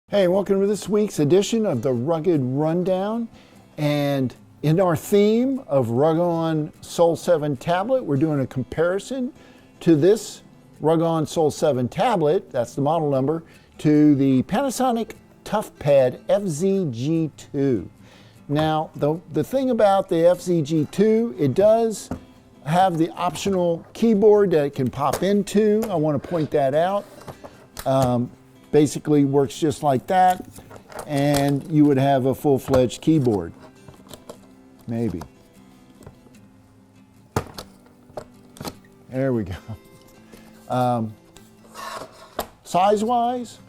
Hey, welcome to this week's edition of the Rugged Rundown. And in our theme of Ruggon SOL7 tablet, we're doing a comparison to this Ruggon SOL7 tablet, that's the model number, to the Panasonic Toughpad FZG2. Now, the thing about the FZG2, it does have the optional keyboard that it can pop into. I want to point that out. Basically works just like that, and you would have a full-fledged keyboard. Maybe. There we go. Size-wise,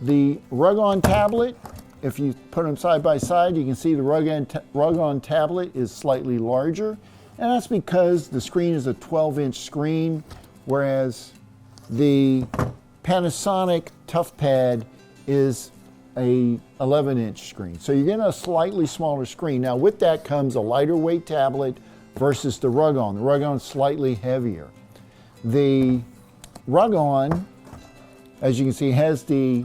the Ruggon tablet, if you put them side by side, you can see the Ruggon tablet is slightly larger, and that's because the screen is a 12-inch screen, whereas the Panasonic Toughpad is a 11-inch screen. So you're getting a slightly smaller screen. Now with that comes a lighter weight tablet versus the Ruggon. The Ruggon is slightly heavier. The Ruggon, as you can see, has the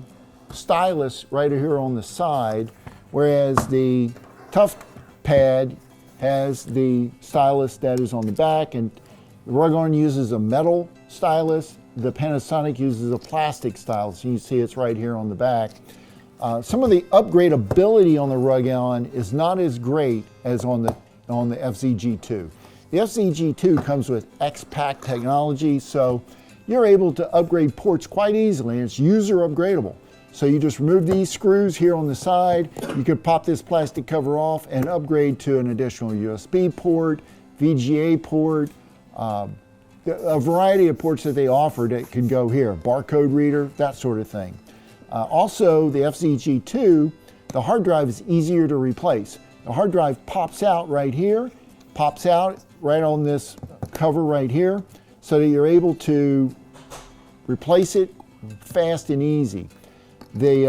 stylus right here on the side, whereas the Toughpad has the stylus that is on the back, and the Ruggon uses a metal stylus. The Panasonic uses a plastic stylus. You see it's right here on the back. Some of the upgradability on the Ruggon is not as great as on the FZG2. The FZG2 comes with X-Pack technology, so you're able to upgrade ports quite easily, and it's user upgradable. So you just remove these screws here on the side, you could pop this plastic cover off and upgrade to an additional USB port, VGA port, a variety of ports that they offer that can go here, barcode reader, that sort of thing. Also, the FZG2, the hard drive is easier to replace. The hard drive pops out right here, pops out right on this cover right here, so that you're able to replace it fast and easy. The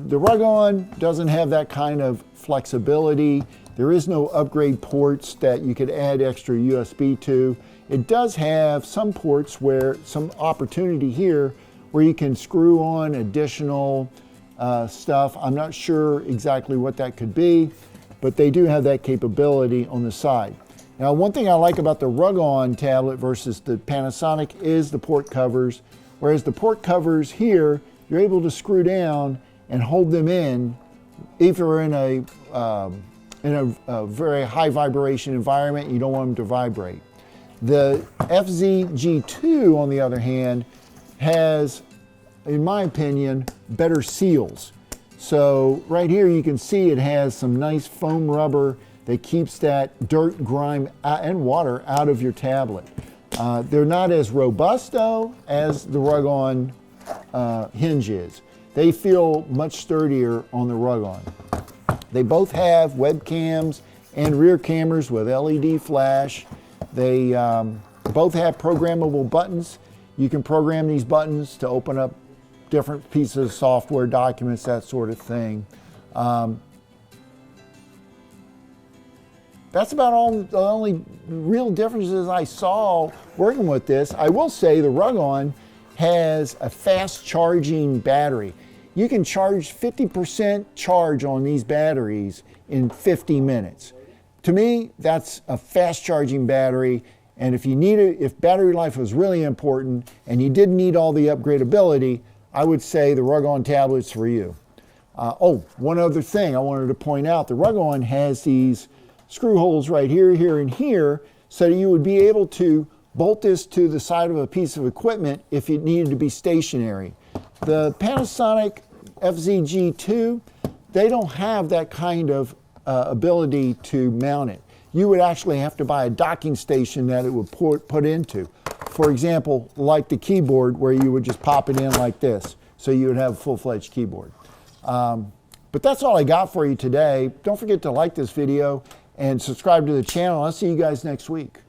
Ruggon doesn't have that kind of flexibility. There is no upgrade ports that you could add extra USB to. It does have some ports where, some opportunity here, where you can screw on additional stuff. I'm not sure exactly what that could be, but they do have that capability on the side. Now, one thing I like about the Ruggon tablet versus the Panasonic is the port covers. Whereas the port covers here, you're able to screw down and hold them in if you're in a very high vibration environment. You don't want them to vibrate. The FZG2, on the other hand, has, in my opinion, better seals. So right here you can see it has some nice foam rubber that keeps that dirt, grime, and water out of your tablet. They're not as robust, though, as the Ruggon hinge is. They feel much sturdier on the Ruggon. They both have webcams and rear cameras with LED flash. They both have programmable buttons. You can program these buttons to open up different pieces of software, documents, that sort of thing. That's about all the only real differences I saw working with this. I will say the Ruggon has a fast charging battery. You can charge 50% charge on these batteries in 50 minutes. To me, that's a fast charging battery, and if you need it, if battery life was really important and you didn't need all the upgradability, I would say the Ruggon tablet's for you. One other thing I wanted to point out, the Ruggon has these screw holes right here, here, and here, so that you would be able to bolt this to the side of a piece of equipment if it needed to be stationary. The Panasonic FZG2, they don't have that kind of ability to mount it. You would actually have to buy a docking station that it would put into. For example, like the keyboard, where you would just pop it in like this, so you would have a full-fledged keyboard. But that's all I got for you today. Don't forget to like this video and subscribe to the channel. I'll see you guys next week.